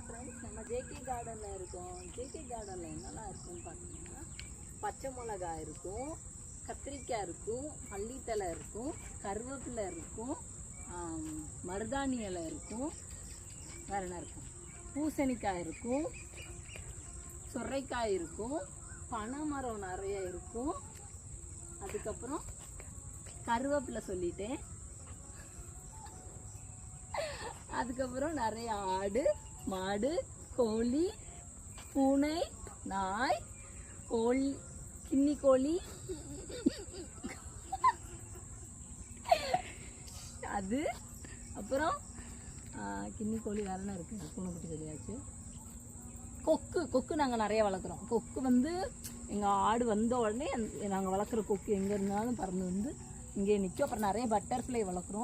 Friends, நம்ம JK கார்டனில் இருக்கோம். ஜேகே கார்டனில் என்னெல்லாம் இருக்குன்னு பார்த்தீங்கன்னா, பச்சை மிளகாய் இருக்கும், கத்திரிக்காய் இருக்கும், மல்லித்தலை இருக்கும், கருவேப்பிலை இருக்கும், மருதாணி இலை இருக்கும், வேறு என்ன இருக்கும், பூசணிக்காய் இருக்கும், சொரைக்காய் இருக்கும், பனைமரம் நிறைய இருக்கும். அதுக்கப்புறம் கருவேப்பிலை சொல்லிட்டேன். அதுக்கப்புறம் நிறைய ஆடு, மாடு, கோழி, பூனை, நாய், கோழி, கின்னி கோழி, அது அப்புறம் கின்னி கோழி வேற என்ன இருக்குது, பூனைக்குட்டி சொல்லியாச்சு. கொக்கு நாங்கள் நிறைய வளர்க்குறோம். கொக்கு வந்து எங்கள் ஆடு வந்த உடனே நாங்கள் வளர்க்குற கொக்கு எங்கே இருந்தாலும் பறந்து வந்து இங்கே நிற்கும். அப்புறம் நிறைய பட்டர்ஃப்ளை வளர்க்குறோம்.